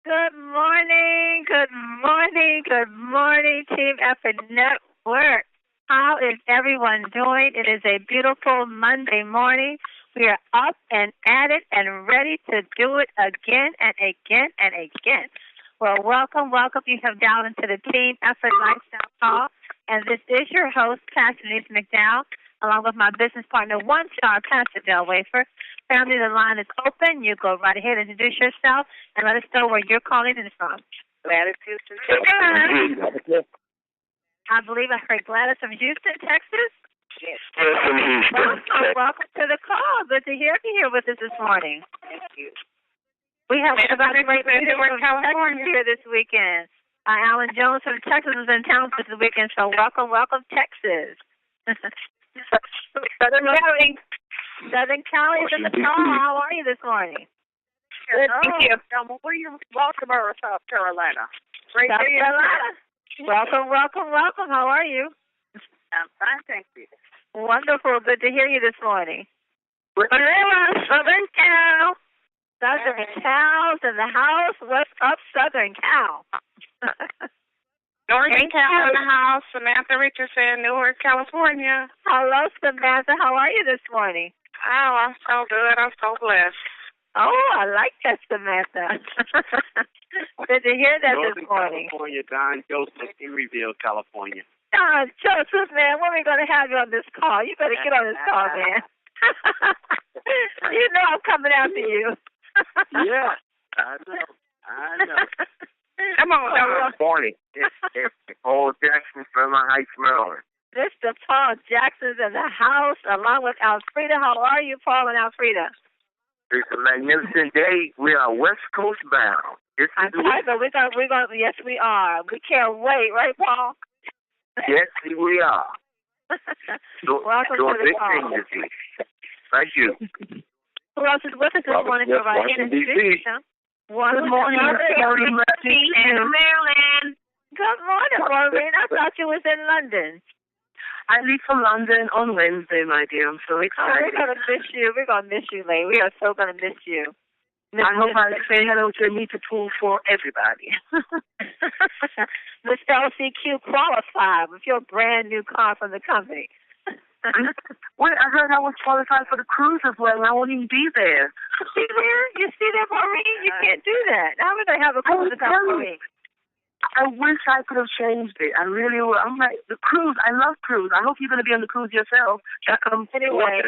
Good morning, Team Effort Network. How is everyone doing? It is a beautiful Monday morning. We are up and at it and ready to do it again and again and again. Well, welcome. You have dialed into the Team Effort Lifestyle Call, and this is your host, Pastor Denise McDowell, along with my business partner, one-star Pastor Dale Wafer. Family, the line is open. You go right ahead and introduce yourself and let us know where you're calling in from. Gladys, Houston. I believe I heard Gladys from Houston, Texas. Yes. Welcome to the call. Good to hear you here with us this morning. Thank you. We have about a great visit from California here this weekend. Alan Jones from Texas is in town this weekend, so welcome, Texas. Southern Cali is in the call. How are you this morning? Good, thank you. Where you Baltimore, South Carolina. Great South Carolina. Welcome. How are you? I'm fine, thank you. Wonderful. Good to hear you this morning. Southern Cal. Southern Cal's in the house. What's up, Southern Cal? Northern Cal in the house. Samantha Richardson, Newark, California. Hello, Samantha. How are you this morning? Oh, I'm so good. I'm so blessed. Oh, I like that, Samantha. Good to hear that this morning. California, Don Joseph, Emeryville, California. Don Joseph, man, when are we going to have you on this call? You better get on this call, man. You know I'm coming after you. Yeah, I know. Come on, Good morning. It's Paul Jackson from Heights, Maryland. Mr. Paul Jackson's in the house, along with Alfreda. How are you, Paul and Alfreda? It's a magnificent day. We are West Coast bound. Yes, we are. We can't wait, right, Paul? Yes, we are. Welcome to the call. Thank you. Who else is with us this morning? Good morning, Maryland. Good morning, Maureen. I thought you was in London. I leave for London on Wednesday, my dear. I'm so excited. We're going to miss you. We're going to miss you, lady. We are so going to miss you. I hope I say hello to Anita Pool for everybody. Miss LCQ qualified with your brand new car from the company. Wait, I heard I was qualified for the cruise as well, and I won't even be there. You see that, Maureen? You can't do that. How would they have a cruise without Maureen? I wish I could have changed it. I really would. I'm like, the cruise, I love cruise. I hope you're going to be on the cruise yourself. Anyway.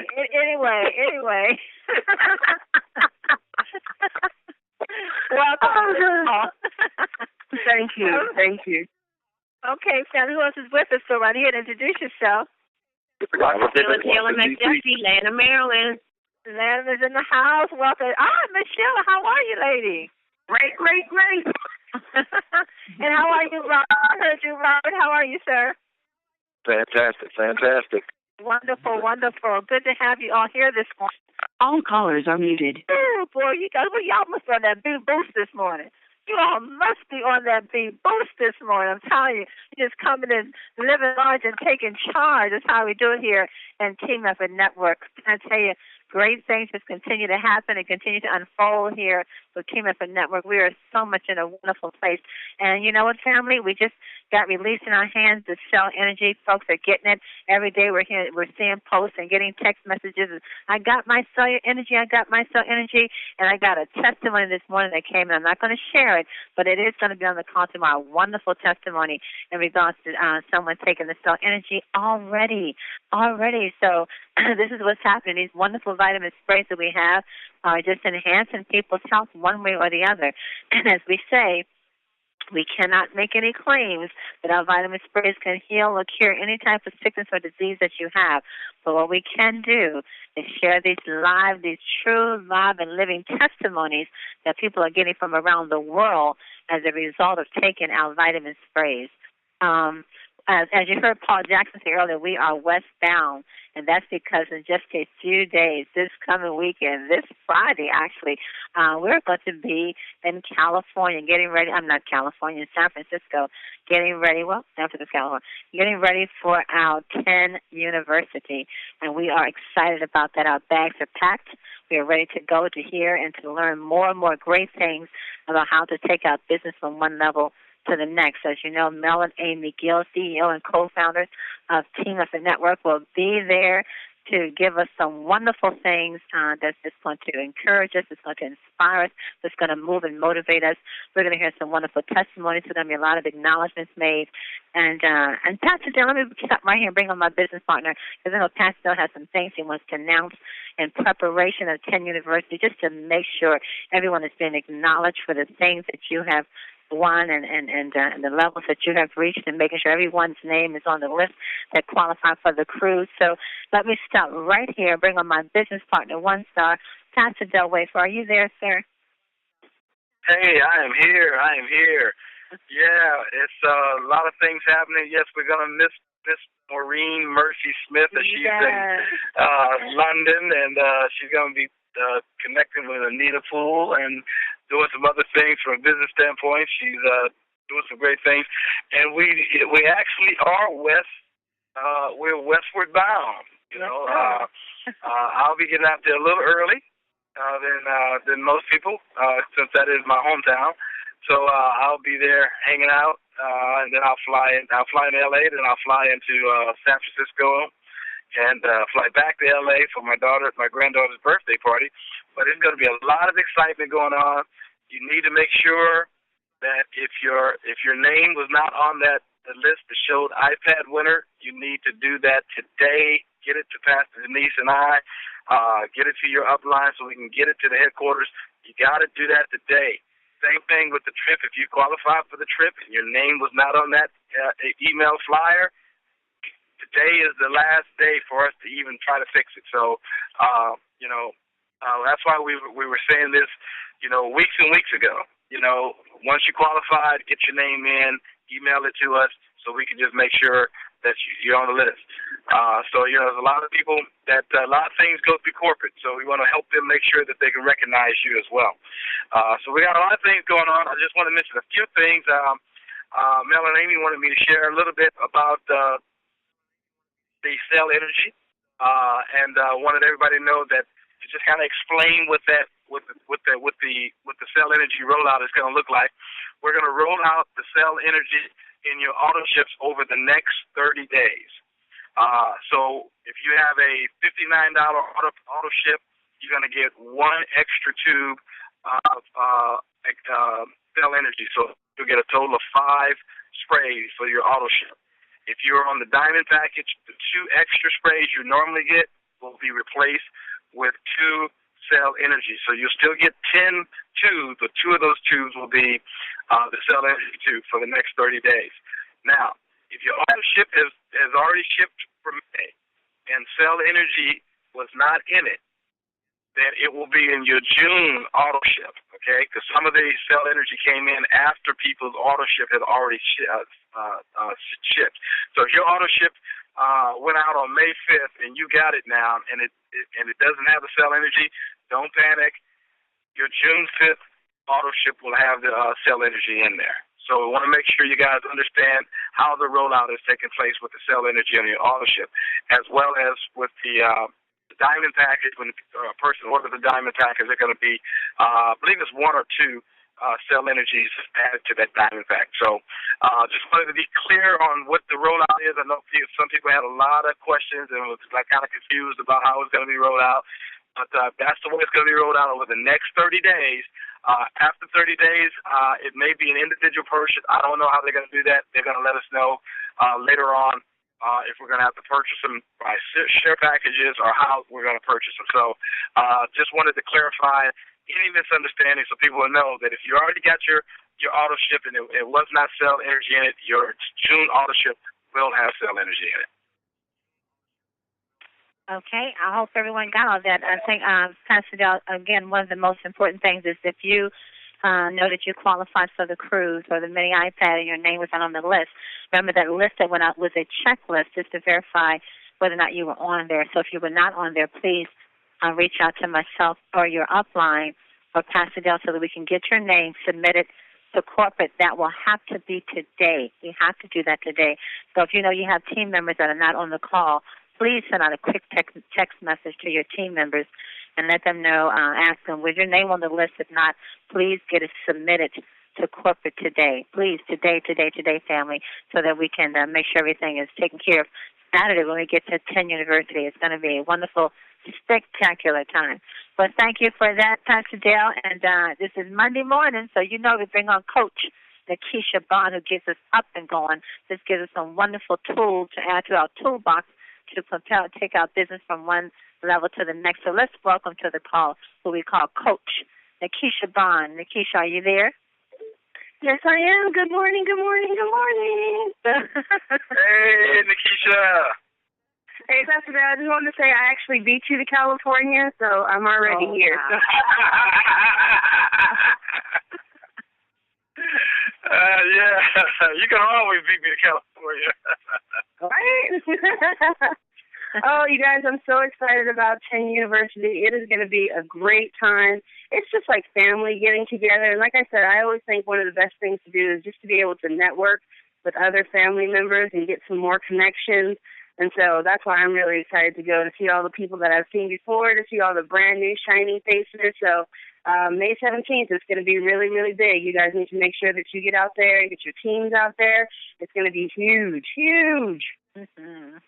Welcome. Thank you. Okay, Sam, who else is with us? So right here, introduce yourself. Taylor McDuffie, Atlanta, Maryland. Atlanta is in the house. Welcome. Michelle, how are you, lady? Great. And how are you, Robert? I heard you, Robert. How are you, sir? Fantastic. Wonderful. Good to have you all here this morning. All callers are muted. Oh, boy, y'all must be on that big boost this morning. You all must be on that big boost this morning. I'm telling you, you're just coming in, living large and taking charge. That's how we do it here in Team Effort Network. I tell you, great things just continue to happen and continue to unfold here with Team Effort Network. We are so much in a wonderful place. And you know what, family? We just got released in our hands the cell energy. Folks are getting it. Every day we're seeing posts and getting text messages. I got my cell energy. And I got a testimony this morning that came in. I'm not going to share it, but it is going to be on the call tomorrow. A wonderful testimony in regards to someone taking the cell energy already. So this is what's happening. These wonderful vitamin sprays that we have are just enhancing people's health one way or the other. And as we say, we cannot make any claims that our vitamin sprays can heal or cure any type of sickness or disease that you have. But what we can do is share these true, live, and living testimonies that people are getting from around the world as a result of taking our vitamin sprays. as you heard Paul Jackson say earlier, we are westbound, and that's because in just a few days, this coming weekend, this Friday actually, we're going to be in California, getting ready. I'm not California, in San Francisco, getting ready. Well, San Francisco, California, getting ready for our 10 University, and we are excited about that. Our bags are packed. We are ready to go to hear and to learn more and more great things about how to take our business from one level to the next. As you know, Mel and Amy Gill, CEO and co-founders of Team Effort Network, will be there to give us some wonderful things that's just going to encourage us, it's going to inspire us, it's going to move and motivate us. We're going to hear some wonderful testimonies. There's going to be a lot of acknowledgments made. And Pastor Dale, let me stop right here and bring on my business partner, because I know Pastor Dale has some things he wants to announce in preparation of 10 University, just to make sure everyone has been acknowledged for the things that you have won and the levels that you have reached, and making sure everyone's name is on the list that qualify for the cruise. So let me stop right here, bring on my business partner, One Star, Pastor Del Wafer. Are you there, sir? Hey, I am here. Yeah, it's a lot of things happening. Yes, we're going to miss Maureen Mercy Smith as she's in London, and she's going to be connecting with Anita Poole and doing some other things from a business standpoint. She's doing some great things, and we actually are we're westward bound. I'll be getting out there a little early than most people, since that is my hometown. So I'll be there hanging out, and then I'll fly into LA, then I'll fly into San Francisco, and fly back to LA for my granddaughter's birthday party. But it's going to be a lot of excitement going on. You need to make sure that if your name was not on the list that showed iPad winner, you need to do that today. Get it to Pastor Denise and I. Get it to your upline so we can get it to the headquarters. You got to do that today. Same thing with the trip. If you qualify for the trip and your name was not on that email flyer, today is the last day for us to even try to fix it. So, that's why we were saying this, weeks and weeks ago. Once you qualified, get your name in, email it to us so we can just make sure that you're on the list. There's a lot of people that a lot of things go through corporate, so we want to help them make sure that they can recognize you as well. So we got a lot of things going on. I just want to mention a few things. Mel and Amy wanted me to share a little bit about the cell energy, and wanted everybody to know that, to just kind of explain what the cell energy rollout is going to look like. We're going to roll out the cell energy in your auto ships over the next 30 days. So if you have a $59 auto ship, you're going to get one extra tube of cell energy. So you'll get a total of 5 sprays for your auto ship. If you're on the diamond package, the 2 extra sprays you normally get will be replaced with 2 cell energy. So you'll still get 10 tubes, but 2 of those tubes will be the cell energy tube for the next 30 days. Now, if your auto ship has already shipped from May and cell energy was not in it, then it will be in your June auto ship, okay? Because some of the cell energy came in after people's auto ship had already shipped. So if your auto ship went out on May 5th and you got it now and it doesn't have the cell energy, don't panic. Your June 5th auto ship will have the cell energy in there. So we want to make sure you guys understand how the rollout is taking place with the cell energy on your auto ship, as well as with the diamond package. When a person orders the diamond package, they're going to be, I believe it's 1 or 2 cell energies added to that diamond pack. So just wanted to be clear on what the rollout is. I know some people had a lot of questions and was kind of confused about how it's going to be rolled out. But that's the way it's going to be rolled out over the next 30 days. After 30 days, it may be an individual purchase. I don't know how they're going to do that. They're going to let us know later on if we're going to have to purchase them by share packages or how we're going to purchase them. So just wanted to clarify any misunderstanding so people will know that if you already got your auto ship and it was not cell energy in it, your June auto ship will have cell energy in it. Okay, I hope everyone got all that. I think, Pastor Dale, again, one of the most important things is if you know that you qualified for the cruise or the mini iPad and your name was not on the list. Remember that list that went out was a checklist just to verify whether or not you were on there. So if you were not on there, please reach out to myself or your upline or Pastor Dale so that we can get your name submitted to corporate. That will have to be today. We have to do that today. So if you know you have team members that are not on the call, please send out a quick text message to your team members and let them know, ask them, was your name on the list? If not, please get it submitted to corporate today. Please, today, family, so that we can make sure everything is taken care of. Saturday when we get to 10 University, it's going to be a wonderful, spectacular time. But thank you for that, Pastor Dale. And this is Monday morning, so you know we bring on Coach Nikisha Bond, who gets us up and going. This gives us some wonderful tools to add to our toolbox to take our business from one level to the next. So let's welcome to the call who we call Coach Nikisha Bond. Nikisha, are you there? Yes, I am. Good morning, good morning, good morning. Hey, Nikisha. Hey, Pastor Dale, I just wanted to say I actually beat you to California, so I'm already here. Wow. Yeah, you can always beat me to California. Right? Oh, you guys, I'm so excited about 10 University. It is going to be a great time. It's just like family getting together. And like I said, I always think one of the best things to do is just to be able to network with other family members and get some more connections. And so that's why I'm really excited to go to see all the people that I've seen before, to see all the brand new shiny faces. So May 17th is going to be really, really big. You guys need to make sure that you get out there and get your teams out there. It's going to be huge, huge. Mm-hmm.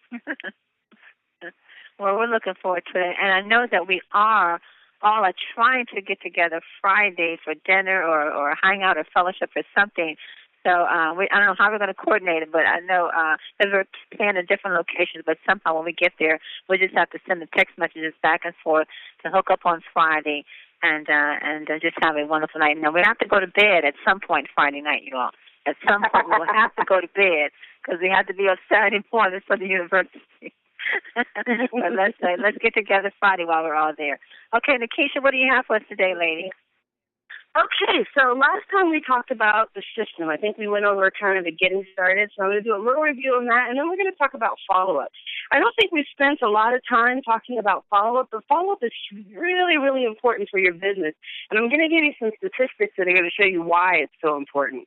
Well, we're looking forward to it. And I know that we all are trying to get together Friday for dinner or hang out or fellowship or something. So I don't know how we're going to coordinate it, but I know that we're planning different locations, but somehow when we get there, we just have to send the text messages back and forth to hook up on Friday and just have a wonderful night. Now, we have to go to bed at some point Friday night, you all. At some point, we will have to go to bed because we have to be up Saturday morning for the university. But let's get together Friday while we're all there. Okay, Nikisha, what do you have for us today, lady? Okay, so last time we talked about the system. I think we went over kind of the getting started, so I'm going to do a little review on that, and then we're going to talk about follow-up. I don't think we've spent a lot of time talking about follow-up, but follow-up is really, really important for your business, and I'm going to give you some statistics that are going to show you why it's so important.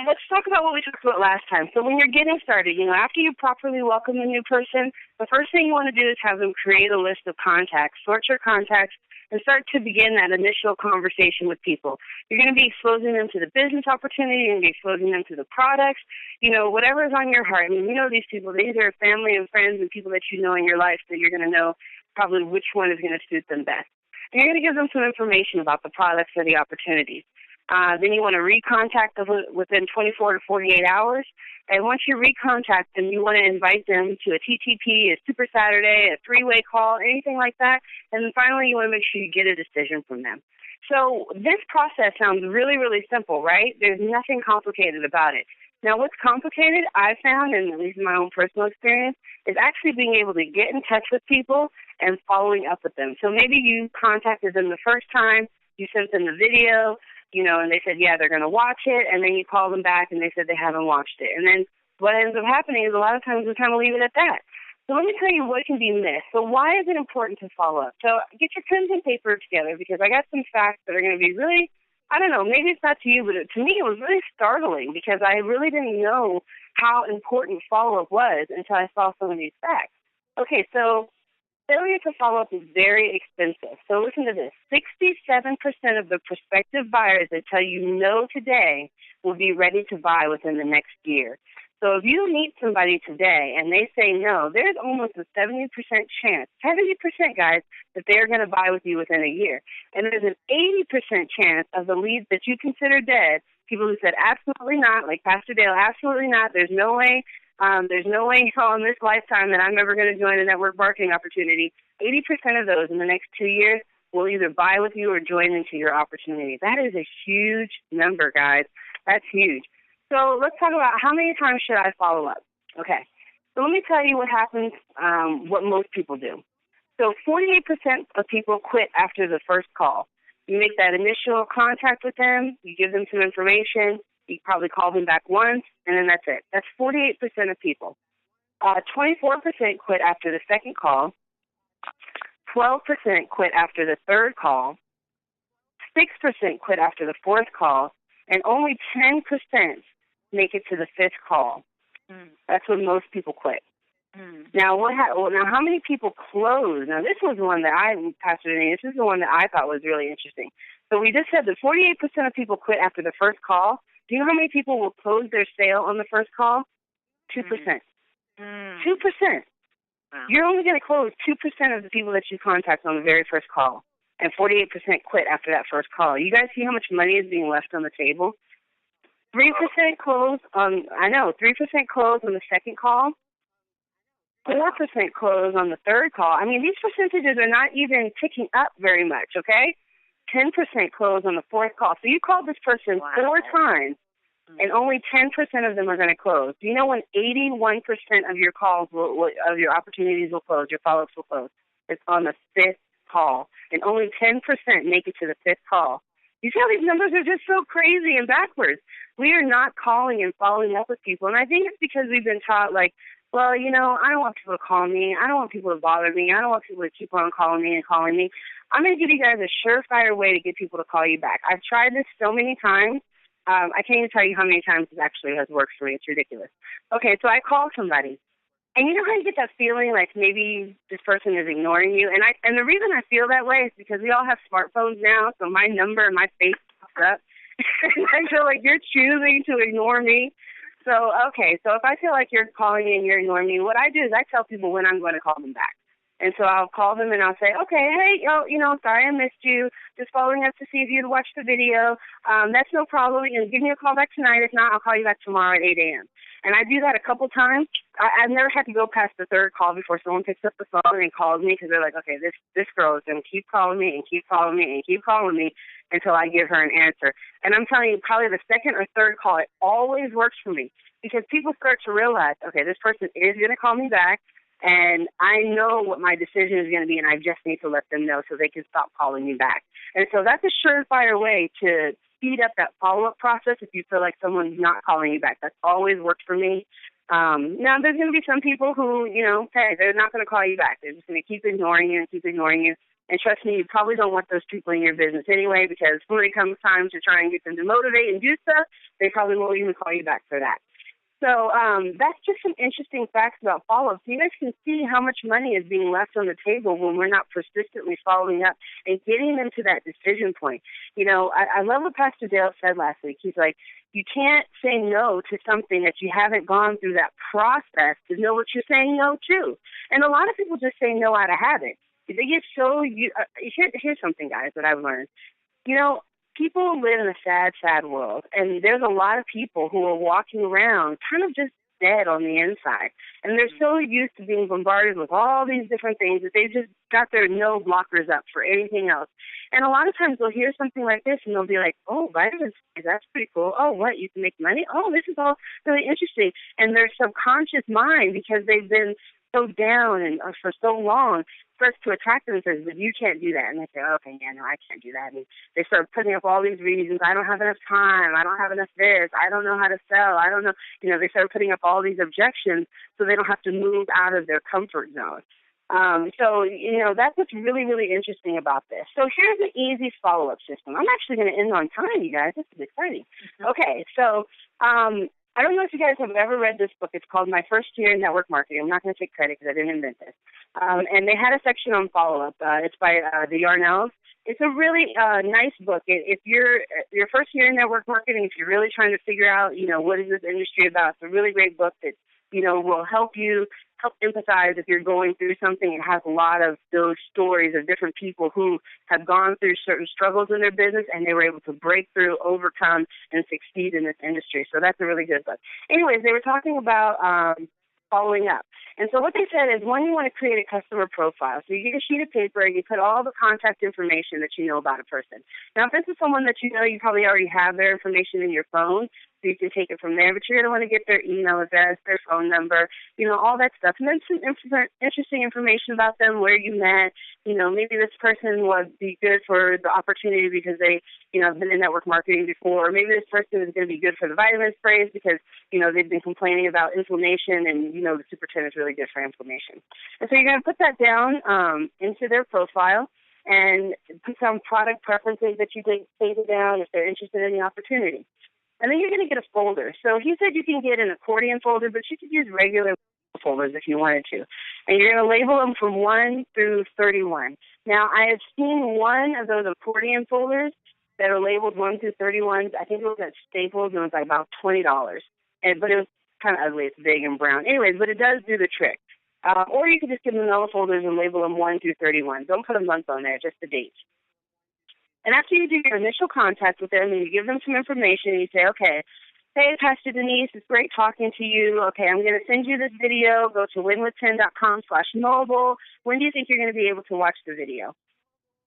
Let's talk about what we talked about last time. So when you're getting started, after you properly welcome a new person, the first thing you want to do is have them create a list of contacts, sort your contacts, and start to begin that initial conversation with people. You're going to be exposing them to the business opportunity, you're going to be exposing them to the products, whatever is on your heart. I mean, these people, these are family and friends and people that you know in your life, so you're going to know probably which one is going to suit them best. And you're going to give them some information about the products or the opportunities. Then you want to recontact them within 24 to 48 hours. And once you recontact them, you want to invite them to a TTP, a Super Saturday, a three-way call, anything like that. And then finally, you want to make sure you get a decision from them. So this process sounds really, really simple, right? There's nothing complicated about it. Now, what's complicated, I found, and at least in my own personal experience, is actually being able to get in touch with people and following up with them. So maybe you contacted them the first time, you sent them the video, and they said, yeah, they're going to watch it, and then you call them back, and they said they haven't watched it. And then what ends up happening is a lot of times we kind of leave it at that. So let me tell you what can be missed. So why is it important to follow up? So get your pens and paper together because I got some facts that are going to be really, I don't know, maybe it's not to you, but to me it was really startling because I really didn't know how important follow-up was until I saw some of these facts. Okay, so failure to follow up is very expensive. So listen to this. 67% of the prospective buyers that tell you no today will be ready to buy within the next year. So if you meet somebody today and they say no, there's almost a 70% chance, 70% guys, that they're going to buy with you within a year. And there's an 80% chance of the leads that you consider dead, people who said absolutely not, like Pastor Dale, absolutely not, there's no way on this lifetime that I'm ever going to join a network marketing opportunity. 80% of those in the next 2 years will either buy with you or join into your opportunity. That is a huge number, guys. That's huge. So let's talk about how many times should I follow up. Okay. So let me tell you what happens, what most people do. So 48% of people quit after the first call. You make that initial contact with them. You give them some information. You probably call them back once, and then that's it. That's 48% of people. 24% quit after the second call. 12% quit after the third call. 6% quit after the fourth call, and only 10% make it to the fifth call. That's when most people quit. Now, how many people close? Now, this was the one that Pastor Denise, this is the one that I thought was really interesting. So we just said that 48% of people quit after the first call. Do you know how many people will close their sale on the first call? 2%. 2%. You're only going to close 2% of the people that you contact on the very first call, and 48% quit after that first call. You guys see how much money is being left on the table? 3% close on, 3% close on the second call. 4% close on the third call. I mean, these percentages are not even ticking up very much, okay? 10% close on the fourth call. So you called this person 4 times, and only 10% of them are going to close. Do you know when 81% of your calls, of your opportunities will close, your follow-ups will close? It's on the fifth call, and only 10% make it to the fifth call. You see how these numbers are just so crazy and backwards. We are not calling and following up with people, and I think it's because we've been taught, like, well, I don't want people to call me. I don't want people to bother me. I don't want people to keep on calling me and calling me. I'm going to give you guys a surefire way to get people to call you back. I've tried this so many times. I can't even tell you how many times it actually has worked for me. It's ridiculous. Okay, so I call somebody. And you know how you get that feeling like maybe this person is ignoring you? And the reason I feel that way is because we all have smartphones now, so my number and my face pops up. I feel like you're choosing to ignore me. So, okay, so if I feel like you're calling me and you're ignoring me, what I do is I tell people when I'm going to call them back. And so I'll call them and I'll say, okay, hey, sorry I missed you. Just following up to see if you'd watched the video. That's no problem. Give me a call back tonight. If not, I'll call you back tomorrow at 8 a.m. And I do that a couple times. I've never had to go past the third call before someone picks up the phone and calls me because they're like, okay, this girl is going to keep calling me and keep calling me and keep calling me until I give her an answer. And I'm telling you, probably the second or third call, it always works for me because people start to realize, okay, this person is going to call me back, and I know what my decision is going to be, and I just need to let them know so they can stop calling me back. And so that's a surefire way to speed up that follow-up process if you feel like someone's not calling you back. That's always worked for me. Now, there's going to be some people who, hey, they're not going to call you back. They're just going to keep ignoring you and keep ignoring you. And trust me, you probably don't want those people in your business anyway, because when it comes time to try and get them to motivate and do stuff, they probably won't even call you back for that. So that's just some interesting facts about follow-up. So you guys can see how much money is being left on the table when we're not persistently following up and getting them to that decision point. I love what Pastor Dale said last week. He's like, you can't say no to something that you haven't gone through that process to know what you're saying no to. And a lot of people just say no out of habit. They get so here's something, guys, that I've learned. People live in a sad, sad world, and there's a lot of people who are walking around kind of just dead on the inside, and they're so used to being bombarded with all these different things that they've just got their no blockers up for anything else. And a lot of times they'll hear something like this, and they'll be like, oh, vitamins, that's pretty cool. Oh, what, you can make money? Oh, this is all really interesting. And their subconscious mind, because they've been so down and for so long, starts to attack them and says, but you can't do that. And they say, okay, yeah, no, I can't do that. And they start putting up all these reasons. I don't have enough time. I don't have enough this. I don't know how to sell. I don't know. They start putting up all these objections so they don't have to move out of their comfort zone. That's what's really, really interesting about this. So here's an easy follow-up system. I'm actually going to end on time, you guys. This is exciting. Okay, so I don't know if you guys have ever read this book. It's called My First Year in Network Marketing. I'm not going to take credit because I didn't invent this. And they had a section on follow-up. It's by the Yarnells. It's a really nice book. If you're your first year in network marketing, if you're really trying to figure out, what is this industry about, it's a really great book that, will help empathize if you're going through something. It has a lot of those stories of different people who have gone through certain struggles in their business and they were able to break through, overcome, and succeed in this industry. So that's a really good book. Anyways, they were talking about following up. And so what they said is, one, you want to create a customer profile. So you get a sheet of paper and you put all the contact information that you know about a person. Now, if this is someone that you know, you probably already have their information in your phone. so you can take it from there. But you're going to want to get their email address, their phone number, all that stuff. And then some interesting information about them, where you met. Maybe this person would be good for the opportunity because they, have been in network marketing before. Or maybe this person is going to be good for the vitamin sprays because, they've been complaining about inflammation, and, the Super 10 is really good for inflammation. And so you're going to put that down into their profile and put some product preferences that you think stated down if they're interested in the opportunity. And then you're going to get a folder. So he said you can get an accordion folder, but you could use regular folders if you wanted to. And you're going to label them from 1 through 31. Now, I have seen one of those accordion folders that are labeled 1 through 31. I think it was at Staples, and it was like about $20. But it was kind of ugly. It's big and brown. Anyways, but it does do the trick. Or you could just give them vanilla folders and label them 1 through 31. Don't put a month on there, just the date. And after you do your initial contact with them and you give them some information, and you say, okay, hey, Pastor Denise, it's great talking to you. Okay, I'm going to send you this video. Go to winwith10.com/mobile. When do you think you're going to be able to watch the video?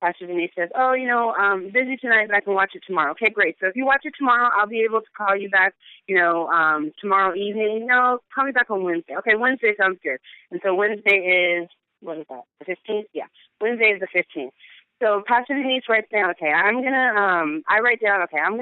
Pastor Denise says, I'm busy tonight, but I can watch it tomorrow. Okay, great. So if you watch it tomorrow, I'll be able to call you back, tomorrow evening. No, call me back on Wednesday. Okay, Wednesday sounds good. And so Wednesday is, what is that, the 15th? Yeah, Wednesday is the 15th. So Pastor Denise writes down, I'm going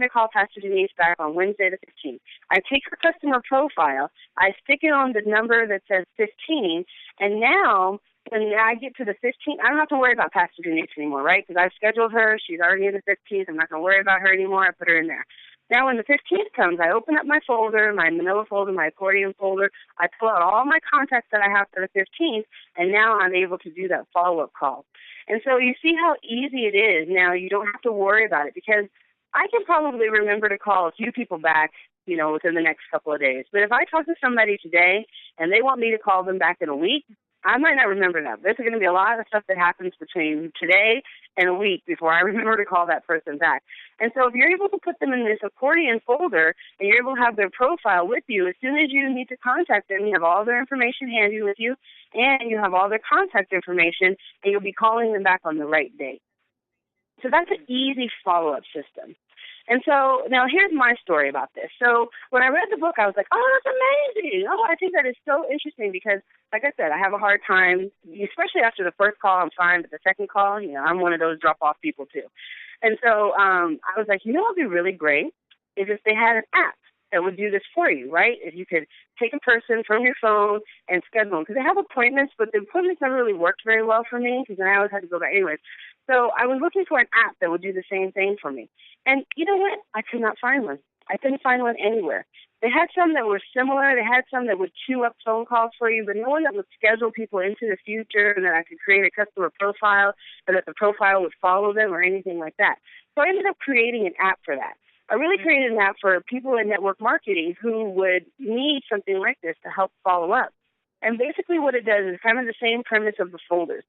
to call Pastor Denise back on Wednesday the 15th. I take her customer profile, I stick it on the number that says 15, and now when I get to the 15th, I don't have to worry about Pastor Denise anymore, right? Because I've scheduled her. She's already in the 15th. I'm not going to worry about her anymore. I put her in there. Now, when the 15th comes, I open up my folder, my manila folder, my accordion folder. I pull out all my contacts that I have for the 15th, and now I'm able to do that follow-up call. And so you see how easy it is. Now you don't have to worry about it because I can probably remember to call a few people back, within the next couple of days. But if I talk to somebody today and they want me to call them back in a week, I might not remember that. There's going to be a lot of stuff that happens between today and a week before I remember to call that person back. And so if you're able to put them in this accordion folder and you're able to have their profile with you, as soon as you need to contact them, you have all their information handy with you, and you have all their contact information, and you'll be calling them back on the right date. So that's an easy follow-up system. And so now here's my story about this. So when I read the book, I was like, oh, that's amazing. Oh, I think that is so interesting because, like I said, I have a hard time, especially after the first call, I'm fine, but the second call, I'm one of those drop-off people too. And so I was like, what would be really great is if they had an app that would do this for you, right? If you could take a person from your phone and schedule them. Because they have appointments, but the appointments never really worked very well for me because then I always had to go back anyways. So I was looking for an app that would do the same thing for me. And you know what? I could not find one. I couldn't find one anywhere. They had some that were similar. They had some that would queue up phone calls for you, but no one that would schedule people into the future and that I could create a customer profile or that the profile would follow them or anything like that. So I ended up creating an app for that. I really created an app for people in network marketing who would need something like this to help follow up. And basically what it does is kind of the same premise of the folders.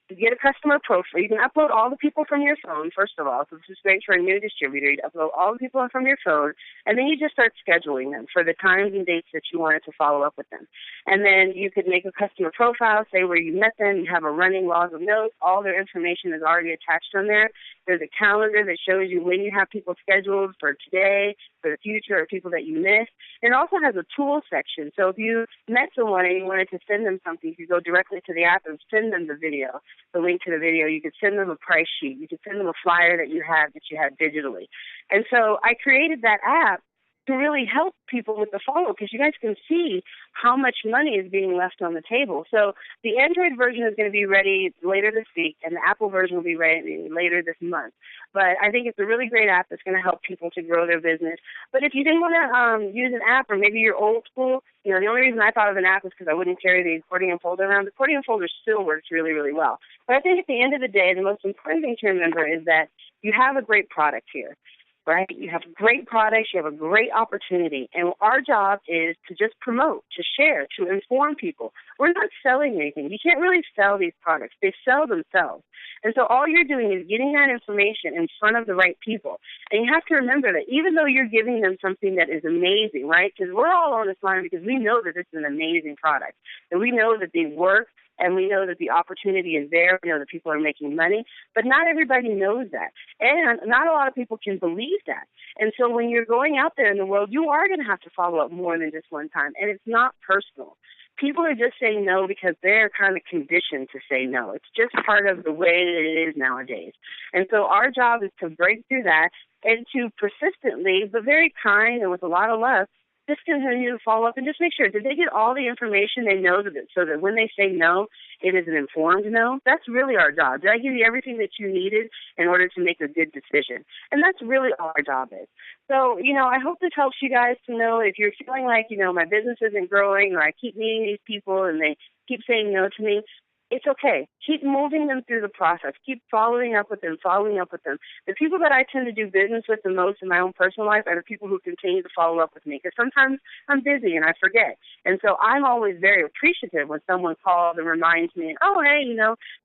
You get a customer profile. You can upload all the people from your phone, first of all, so this is great for a new distributor. You upload all the people from your phone, and then you just start scheduling them for the times and dates that you wanted to follow up with them. And then you could make a customer profile, say where you met them. You have a running log of notes. All their information is already attached on there. There's a calendar that shows you when you have people scheduled for today, for the future, or people that you missed. It also has a tools section. So if you met someone and you wanted to send them something, you could go directly to the app and send them the video, the link to the video. You could send them a price sheet. You could send them a flyer that you had digitally. And so I created that app to really help people with the follow-up because you guys can see how much money is being left on the table. So the Android version is going to be ready later this week, and the Apple version will be ready later this month. But I think it's a really great app that's going to help people to grow their business. But if you didn't want to use an app, or maybe you're old school, the only reason I thought of an app is because I wouldn't carry the accordion folder around. The accordion folder still works really, really well. But I think at the end of the day, the most important thing to remember is that you have a great product here. Right? You have great products, you have a great opportunity, and our job is to just promote, to share, to inform people. We're not selling anything. You can't really sell these products. They sell themselves. And so all you're doing is getting that information in front of the right people. And you have to remember that even though you're giving them something that is amazing, right? Because we're all on this line because we know that this is an amazing product, and we know that they work, and we know that the opportunity is there. We know that people are making money, but not everybody knows that, and not a lot of people can believe that. And so when you're going out there in the world, you are going to have to follow up more than just one time, and it's not personal. People are just saying no because they're kind of conditioned to say no. It's just part of the way that it is nowadays. And so our job is to break through that and to persistently, but very kind and with a lot of love, just continue to follow up and just make sure, did they get all the information they know so that when they say no, it is an informed no? That's really our job. Did I give you everything that you needed in order to make a good decision? And that's really all our job is. So, I hope this helps you guys to know if you're feeling like, my business isn't growing or I keep meeting these people and they keep saying no to me, it's okay. Keep moving them through the process. Keep following up with them. The people that I tend to do business with the most in my own personal life are the people who continue to follow up with me, because sometimes I'm busy and I forget. And so I'm always very appreciative when someone calls and reminds me, oh, hey,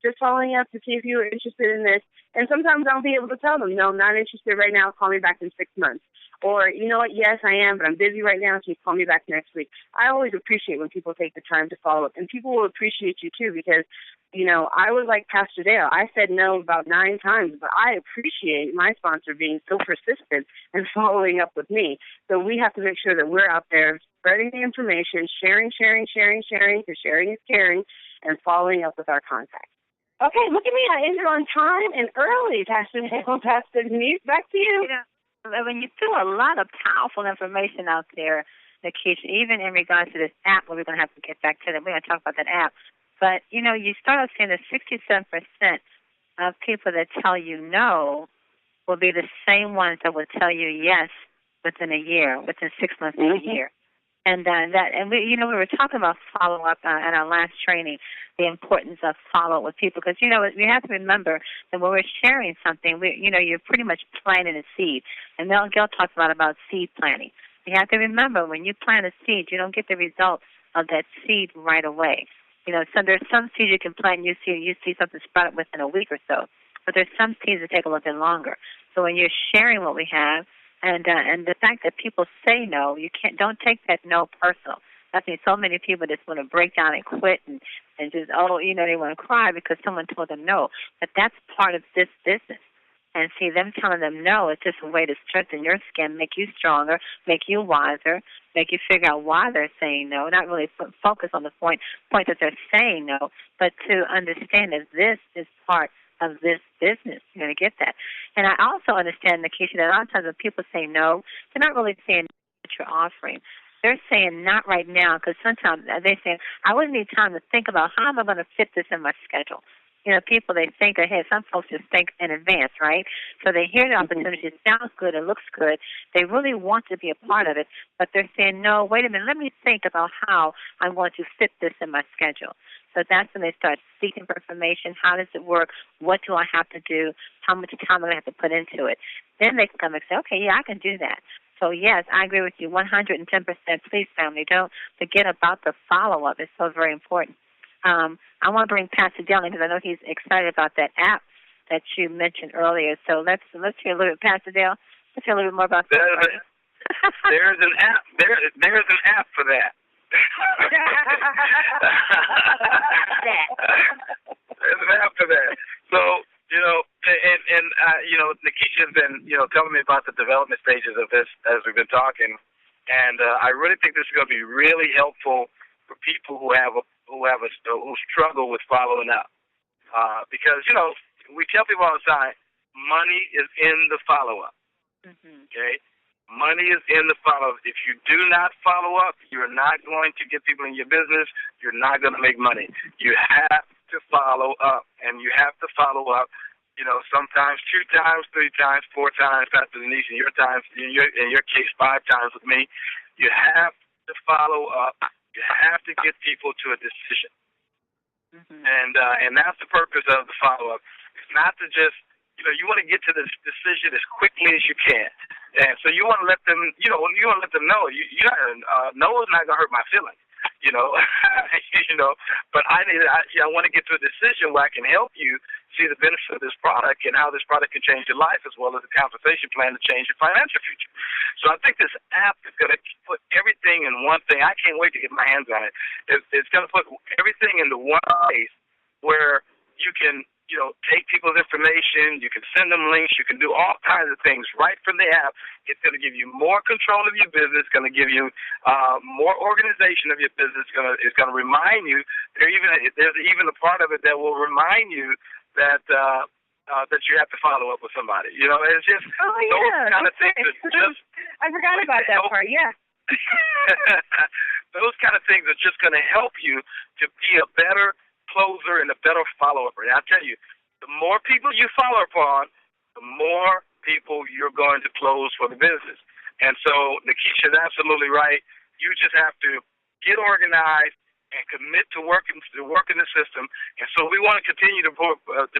just following up to see if you were interested in this. And sometimes I'll be able to tell them, no, I'm not interested right now. Call me back in 6 months. Or, you know what, yes, I am, but I'm busy right now, so you call me back next week. I always appreciate when people take the time to follow up. And people will appreciate you, too, because, I was like Pastor Dale. I said no about 9 times, but I appreciate my sponsor being so persistent and following up with me. So we have to make sure that we're out there spreading the information, sharing, because sharing is caring, and following up with our contacts. Okay, look at me. I ended on time and early, Pastor Dale. Pastor Denise, back to you. When you threw a lot of powerful information out there, Nikisha, even in regards to this app, we're going to have to get back to that. We're going to talk about that app. But, you start off saying that 67% of people that tell you no will be the same ones that will tell you yes within a year, within 6 months to a year. And we were talking about follow-up in our last training, the importance of follow-up with people. Because, we have to remember that when we're sharing something, you're pretty much planting a seed. And Mel Gill talks about seed planting. You have to remember, when you plant a seed, you don't get the result of that seed right away. So there's some seeds you can plant and you see something sprout up within a week or so. But there's some seeds that take a little bit longer. So when you're sharing what we have, and the fact that people say no, don't take that no personal. I think so many people just want to break down and quit and just, they want to cry because someone told them no. But that's part of this business. And see, them telling them no is just a way to strengthen your skin, make you stronger, make you wiser, make you figure out why they're saying no, not really focus on the point that they're saying no, but to understand that this is part of this business. You're going to get that. And I also understand, Nikisha, that a lot of times when people say no, they're not really saying what you're offering. They're saying not right now, because sometimes they say, I wouldn't need time to think about how am I going to fit this in my schedule. People, they think ahead. Some folks just think in advance, right? So they hear the opportunity. It sounds good. It looks good. They really want to be a part of it, but they're saying, no, wait a minute. Let me think about how I'm going to fit this in my schedule. So that's when they start seeking for information. How does it work? What do I have to do? How much time am I going to have to put into it? Then they can come and say, okay, yeah, I can do that. So, yes, I agree with you 110%. Please, family, don't forget about the follow-up. It's so very important. I want to bring Pastor Dale in because I know he's excited about that app that you mentioned earlier. So let's hear a little bit, Pastor Dale. Let's hear a little bit more about that. There's an app. There's an app for that. There's an app for that. So, Nikisha has been, telling me about the development stages of this as we've been talking, and I really think this is going to be really helpful for people who struggle with following up, because we tell people all the time, money is in the follow-up. Okay, money is in the follow-up. If you do not follow up, you're not going to get people in your business. You're not going to make money. You have to follow up, and you have to follow up. Sometimes 2 times, 3 times, 4 times, Pastor Denise, in your case, 5 times with me. You have to follow up. You have to get people to a decision. And that's the purpose of the follow-up. It's not to just, you want to get to this decision as quickly as you can. And so you want to let them, you want to let them know, no is not going to hurt my feelings, but I want to get to a decision where I can help you see the benefits of this product and how this product can change your life, as well as a compensation plan to change your financial future. So I think this app is going to put everything in one thing. I can't wait to get my hands on it. It's going to put everything into one place where you can, take people's information, you can send them links, you can do all kinds of things right from the app. It's going to give you more control of your business, going to give you more organization of your business. It's going to remind you. There's even a part of it that will remind you that that you have to follow up with somebody. It's just those kind of things. I forgot about that part. Yeah. Those kind of things are just going to help you to be a better closer and a better follow-upper. And I tell you, the more people you follow upon, the more people you're going to close for the business. And so Nikisha is absolutely right. You just have to get organized and commit to work in the system. And so we want to continue to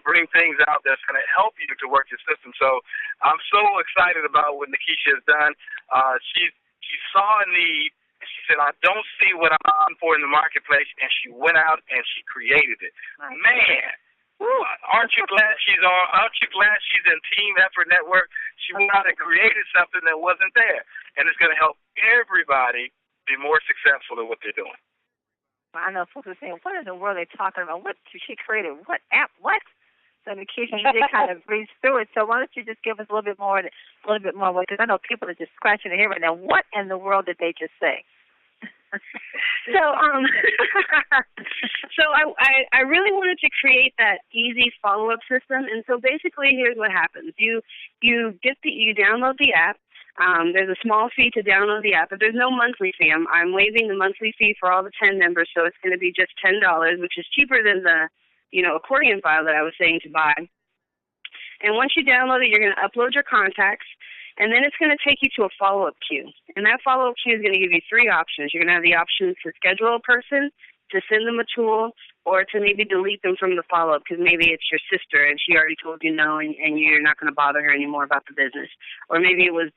bring things out that's going to help you to work your system. So I'm so excited about what Nikisha has done. She saw a need. She said, I don't see what I'm looking for in the marketplace, and she went out and she created it. Man, aren't you glad she's on? Aren't you glad she's in Team Effort Network? She went out and created something that wasn't there, and it's going to help everybody be more successful at what they're doing. I know folks are saying, what in the world are they talking about? What she created? What app? What? So Nikisha, you did kind of breeze through it. So why don't you just give us a little bit more, because I know people are just scratching their head right now. What in the world did they just say? So I really wanted to create that easy follow-up system, and so basically here's what happens: you download the app. There's a small fee to download the app, but there's no monthly fee. I'm waiving the monthly fee for all the 10 members, so it's going to be just $10, which is cheaper than the accordion file that I was saying to buy. And once you download it, you're going to upload your contacts, and then it's going to take you to a follow-up queue. And that follow-up queue is going to give you three options. You're going to have the option to schedule a person, to send them a tool, or to maybe delete them from the follow-up because maybe it's your sister and she already told you no and you're not going to bother her anymore about the business. Or maybe it was,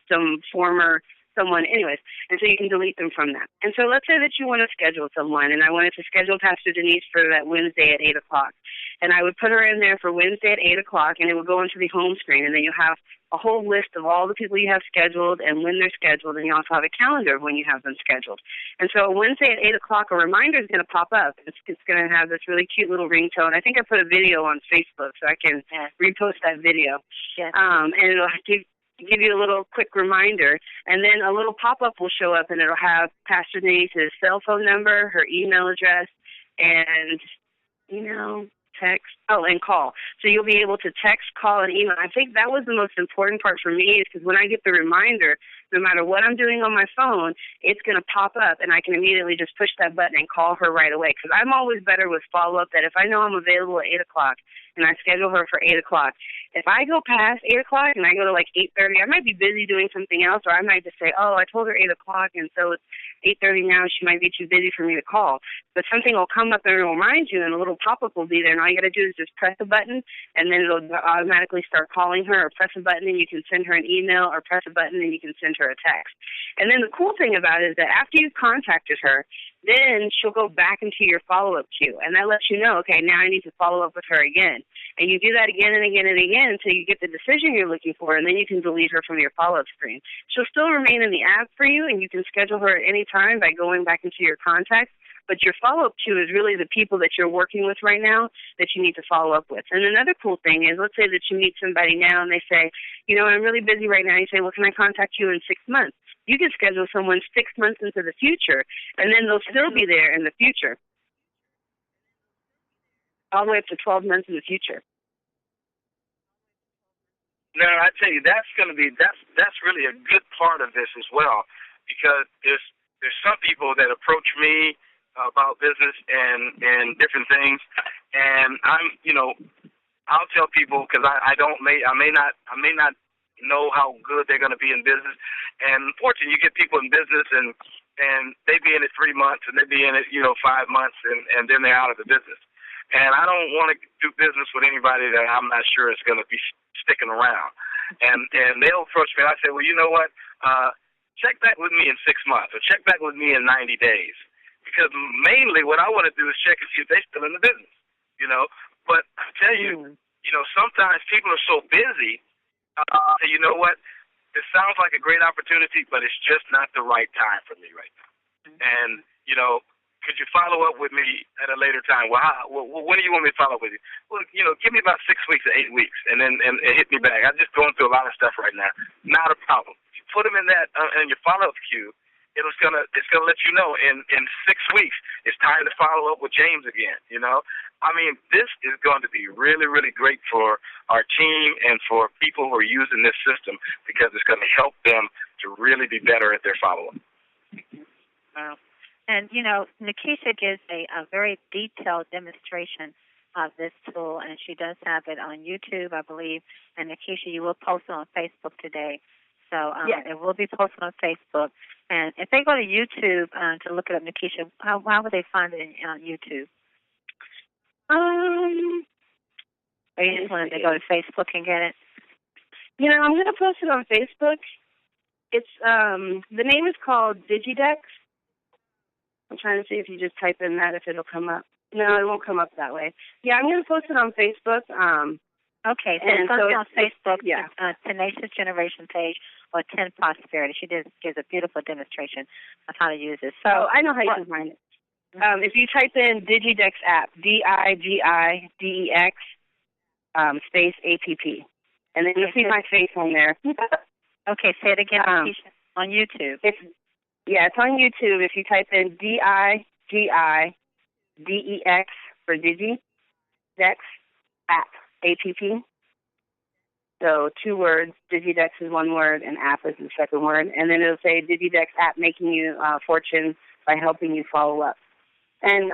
some former someone, anyways, and so you can delete them from that. And so let's say that you want to schedule someone, and I wanted to schedule Pastor Denise for that Wednesday at 8 o'clock. And I would put her in there for Wednesday at 8 o'clock, and it would go into the home screen, and then you have a whole list of all the people you have scheduled and when they're scheduled, and you also have a calendar of when you have them scheduled. And so Wednesday at 8 o'clock, a reminder is going to pop up. It's going to have this really cute little ringtone. I think I put a video on Facebook, so I can repost that video. Yes. And it'll give you a little quick reminder, and then a little pop-up will show up, and it'll have Pastor Denise's cell phone number, her email address, and text, and call. So you'll be able to text, call, and email. I think that was the most important part for me, is because when I get the reminder, no matter what I'm doing on my phone, it's going to pop up, and I can immediately just push that button and call her right away, because I'm always better with follow-up that if I know I'm available at 8 o'clock and I schedule her for 8 o'clock, if I go past 8 o'clock and I go to like 8:30, I might be busy doing something else, or I might just say, I told her 8 o'clock, and so it's 8:30 now. She might be too busy for me to call. But something will come up and it'll remind you, and a little pop-up will be there, and all you got to do is just press a button, and then it'll automatically start calling her, or press a button and you can send her an email, or press a button and you can send her a text. And then the cool thing about it is that after you've contacted her, then she'll go back into your follow-up queue, and that lets you know, okay, now I need to follow up with her again. And you do that again and again and again until you get the decision you're looking for, and then you can delete her from your follow-up screen. She'll still remain in the app for you, and you can schedule her at any time by going back into your contacts, but your follow-up queue is really the people that you're working with right now that you need to follow up with. And another cool thing is, let's say that you meet somebody now and they say, I'm really busy right now. You say, well, can I contact you in 6 months? You can schedule someone 6 months into the future, and then they'll still be there in the future, all the way up to 12 months in the future. No, I tell you, that's really a good part of this as well, because there's some people that approach me about business and different things, and I'll tell people, because I may not know how good they're going to be in business. And unfortunately, you get people in business and they be in it 3 months and they be in it 5 months and then they're out of the business. And I don't want to do business with anybody that I'm not sure is going to be sticking around. And they'll approach me and I say, well, you know what? Check back with me in 6 months, or check back with me in 90 days. Because mainly what I want to do is check and see if they're still in the business. But I tell you, sometimes people are so busy, you know what, this sounds like a great opportunity, but it's just not the right time for me right now. And, could you follow up with me at a later time? Well, when do you want me to follow up with you? Well, give me about 6 weeks or 8 weeks, and then and hit me back. I'm just going through a lot of stuff right now. Not a problem. If you put them in that in your follow-up queue, it's gonna let you know in 6 weeks it's time to follow up with James again. I mean, this is going to be really, really great for our team and for people who are using this system, because it's going to help them to really be better at their follow-up. Wow. And, Nikisha gives a very detailed demonstration of this tool, and she does have it on YouTube, I believe. And, Nikisha, you will post it on Facebook today. So yes. It will be posted on Facebook. And if they go to YouTube to look it up, Nikisha, how would they find it on YouTube? Or you just wanted to go to Facebook and get it? I'm going to post it on Facebook. It's the name is called Digidex. I'm trying to see if you just type in that, if it'll come up. No, it won't come up that way. Yeah, I'm going to post it on Facebook. Okay, so it's going to be on Facebook, yeah. Tenacious Generation page, or 10 Prosperity. She gives a beautiful demonstration of how to use it. So I know how you can find it. If you type in Digidex app, DIGIDEX space APP, and then you'll see my face on there. Okay, say it again, on YouTube. It's on YouTube. If you type in DIGIDEX for Digidex app, APP. So 2 words. Digidex is 1 word, and app is the second word. And then it'll say Digidex app making you fortune by helping you follow up. And,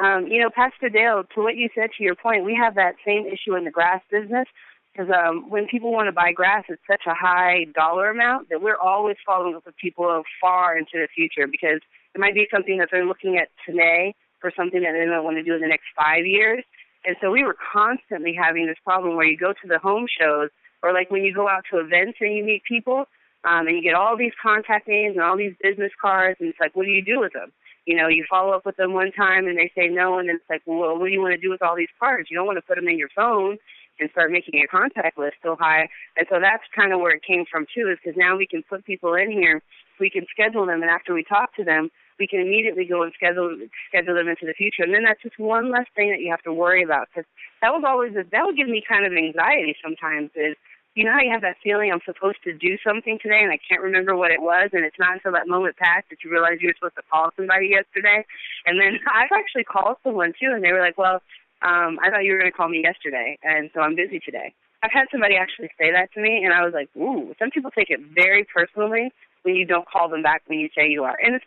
Pastor Dale, to what you said, to your point, we have that same issue in the grass business. Because when people want to buy grass, it's such a high dollar amount that we're always following up with people far into the future, because it might be something that they're looking at today for something that they might want to do in the next 5 years. And so we were constantly having this problem where you go to the home shows, or like when you go out to events and you meet people, and you get all these contact names and all these business cards, and it's like, what do you do with them? You follow up with them one time and they say no, and then it's like, well, what do you want to do with all these cards? You don't want to put them in your phone and start making your contact list so high. And so that's kind of where it came from, too, is because now we can put people in here, we can schedule them, and after we talk to them, we can immediately go and schedule them into the future. And then that's just one less thing that you have to worry about, because that would give me kind of anxiety sometimes, is, how you have that feeling I'm supposed to do something today and I can't remember what it was, and it's not until that moment passed that you realize you were supposed to call somebody yesterday. And then I've actually called someone, too, and they were like, well, I thought you were going to call me yesterday, and so I'm busy today. I've had somebody actually say that to me, and I was like, ooh, some people take it very personally when you don't call them back when you say you are. And it's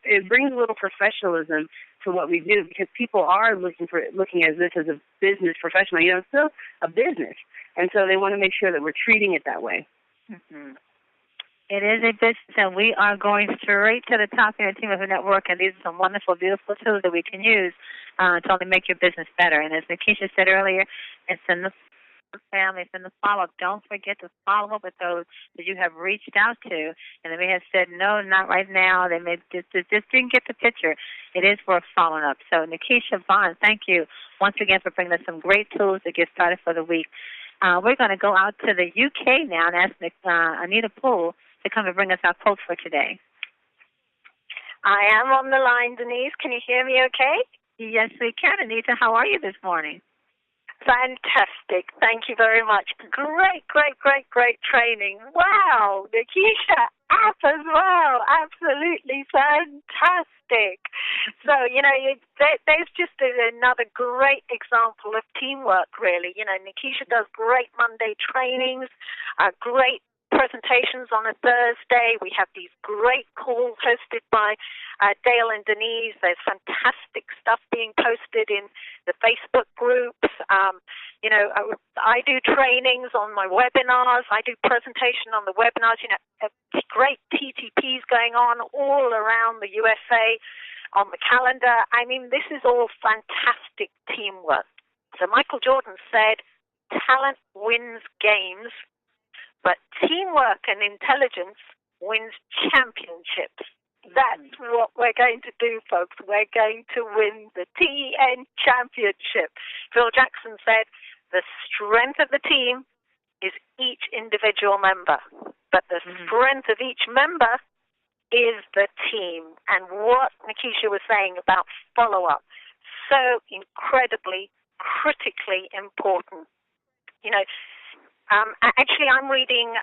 it brings a little professionalism to what we do, because people are looking at this as a business professional. It's still a business, and so they want to make sure that we're treating it that way. Mm-hmm. It is a business, and we are going straight to the top of the team of the network, and these are some wonderful, beautiful tools that we can use to only make your business better. And as Nikisha said earlier, it's in the family, it's in the follow-up. Don't forget to follow up with those that you have reached out to, and they may have said, no, not right now. They may just didn't get the picture. It is worth following up. So, Nikisha Vaughn, thank you once again for bringing us some great tools to get started for the week. We're going to go out to the UK now and ask Anita Poole to come and bring us our quote for today. I am on the line, Denise. Can you hear me okay? Yes, we can. Anita, how are you this morning? Fantastic. Thank you very much. Great training. Wow, Nikisha app as well. Absolutely fantastic. So, there's just another great example of teamwork, really. Nikisha does great Monday trainings, great presentations on a Thursday. We have these great calls hosted by Dale and Denise. There's fantastic stuff being posted in the Facebook groups. I do trainings on my webinars. I do presentation on the webinars. Great TTPs going on all around the USA on the calendar. I mean, this is all fantastic teamwork. So Michael Jordan said, talent wins games, but teamwork and intelligence wins championships. That's what we're going to do, folks. We're going to win the TN championship. Phil Jackson said, The strength of the team is each individual member, but the strength of each member is the team. And what Nikisha was saying about follow-up, so incredibly, critically important. You know, actually, I'm reading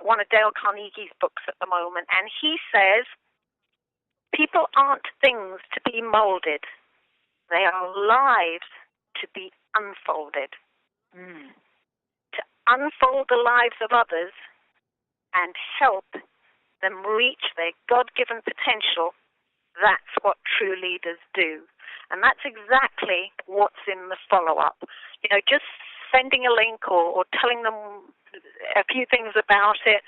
one of Dale Carnegie's books at the moment, and he says, people aren't things to be molded. They are lives to be unfolded. To unfold the lives of others and help them reach their God-given potential, that's what true leaders do. And that's exactly what's in the follow-up. You know, just sending a link or telling them a few things about it,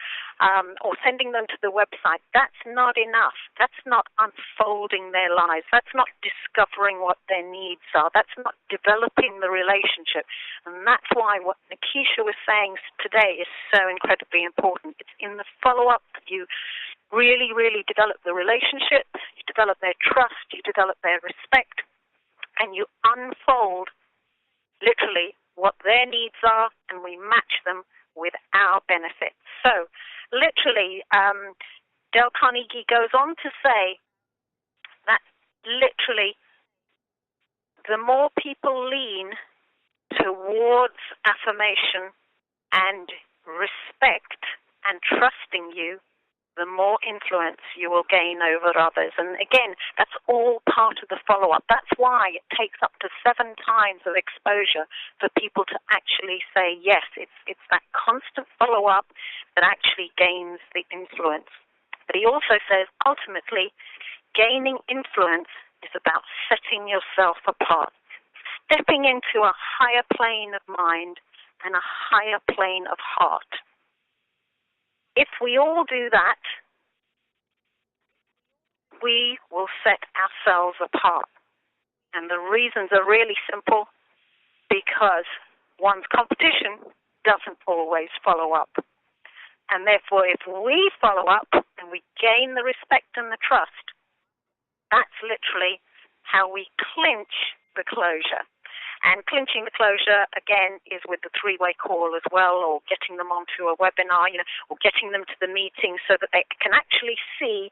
or sending them to the website, that's not enough. That's not unfolding their lives. That's not discovering what their needs are. That's not developing the relationship. And that's why what Nikisha was saying today is so incredibly important. It's in the follow-up that you really, really develop the relationship, you develop their trust, you develop their respect, and you unfold literally what their needs are, and we match them with our benefits. So, literally, Dale Carnegie goes on to say that literally the more people lean towards affirmation and respect and trusting you, the more influence you will gain over others. And again, that's all part of the follow-up. That's why it takes up to 7 times of exposure for people to actually say yes. It's that constant follow-up that actually gains the influence. But he also says, ultimately, gaining influence is about setting yourself apart, stepping into a higher plane of mind and a higher plane of heart. If we all do that, we will set ourselves apart. And the reasons are really simple, because one's competition doesn't always follow up. And therefore, if we follow up and we gain the respect and the trust, that's literally how we clinch the closure. And clinching the closure, again, is with the 3-way call as well, or getting them onto a webinar, or getting them to the meeting so that they can actually see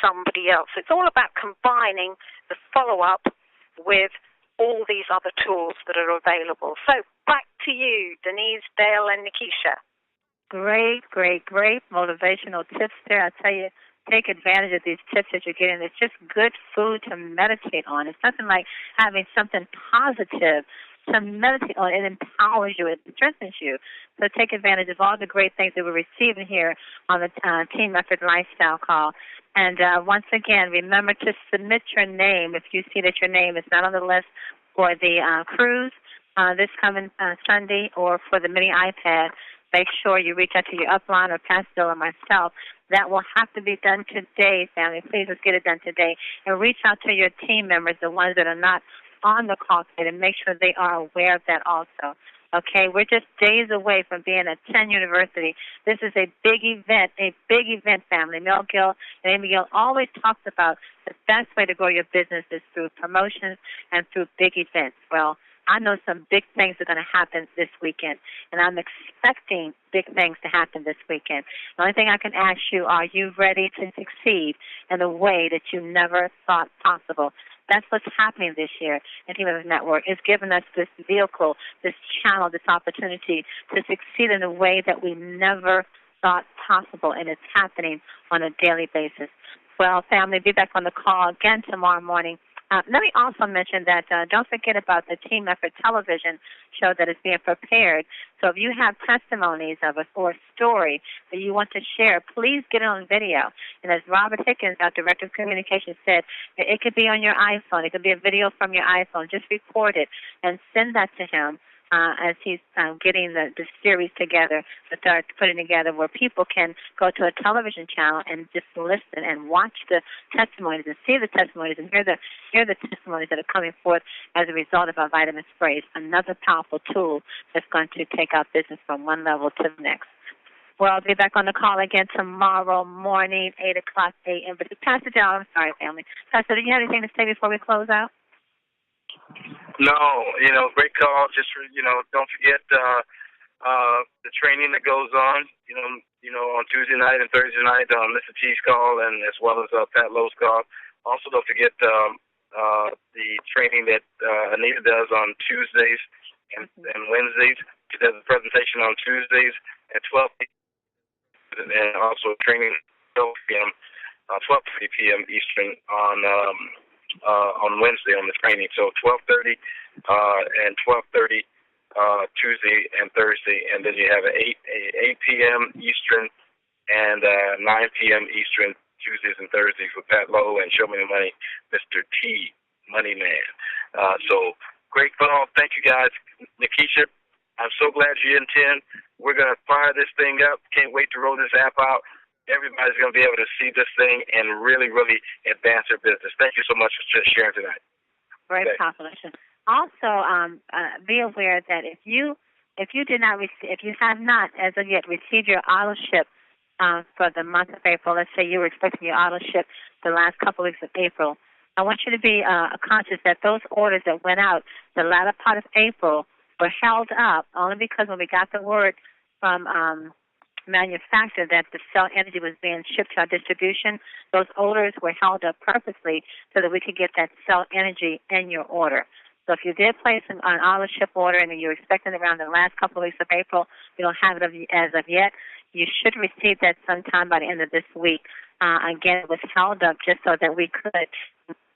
somebody else. It's all about combining the follow-up with all these other tools that are available. So back to you, Denise, Dale, and Nikisha. Great motivational tips there. I tell you, take advantage of these tips that you're getting. It's just good food to meditate on. It's nothing like having something positive to meditate on. It empowers you. It strengthens you. So take advantage of all the great things that we're receiving here on the Team Effort Lifestyle Call. And once again, remember to submit your name if you see that your name is not on the list for the cruise this coming Sunday, or for the mini iPad. Make sure you reach out to your upline or Pastor Dale or myself. That will have to be done today, family. Please, let's get it done today. And reach out to your team members, the ones that are not on the call today, and make sure they are aware of that also. Okay, we're just days away from being at 10 University. This is a big event, family. Mel Gill and Amy Gill always talks about the best way to grow your business is through promotions and through big events. Well, I know some big things are going to happen this weekend, and I'm expecting big things to happen this weekend. The only thing I can ask you, are you ready to succeed in a way that you never thought possible? That's what's happening this year. And Team Effort Network is giving us this vehicle, this channel, this opportunity to succeed in a way that we never thought possible, and it's happening on a daily basis. Well, family, be back on the call again tomorrow morning. Let me also mention that don't forget about the Team Effort television show that is being prepared. So if you have testimonies of us or a story that you want to share, please get it on video. And as Robert Hickens, our Director of Communications, said, it could be on your iPhone. It could be a video from your iPhone. Just record it and send that to him as he's getting the series together, to start putting together where people can go to a television channel and just listen and watch the testimonies and see the testimonies and hear the testimonies that are coming forth as a result of our vitamin sprays. Another powerful tool that's going to take our business from one level to the next. Well, I'll be back on the call again tomorrow morning, 8 o'clock a.m. But Pastor Dale, I'm sorry, family. Pastor, do you have anything to say before we close out? No, great call. Just don't forget the training that goes on. On Tuesday night and Thursday night on Mr. T's call, and as well as Pat Lowe's call. Also, don't forget the training that Anita does on Tuesdays and Wednesdays. She does a presentation on Tuesdays at 12 p.m. and also training at 12 p.m. 12:30 p.m. Eastern on Wednesday on the training. So 12:30 and 12:30 Tuesday and Thursday, and then you have an 8 p.m. Eastern and 9 p.m. Eastern Tuesdays and Thursdays with Pat Lowe and Show Me the Money, Mr. T, Money Man. So great call. Thank you, guys. Nikisha, I'm so glad you're in 10. We're going to fire this thing up. Can't wait to roll this app out. Everybody's going to be able to see this thing and really, really advance their business. Thank you so much for sharing tonight. Great confirmation. Also, be aware that if you have not as of yet received your auto ship for the month of April, let's say you were expecting your auto ship the last couple of weeks of April, I want you to be conscious that those orders that went out the latter part of April were held up only because when we got the word from manufacturer that the cell energy was being shipped to our distribution, those orders were held up purposely so that we could get that cell energy in your order. So if you did place an auto ship order and you're expecting around the last couple of weeks of April, you don't have it as of yet, you should receive that sometime by the end of this week. Again, it was held up just so that we could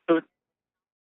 do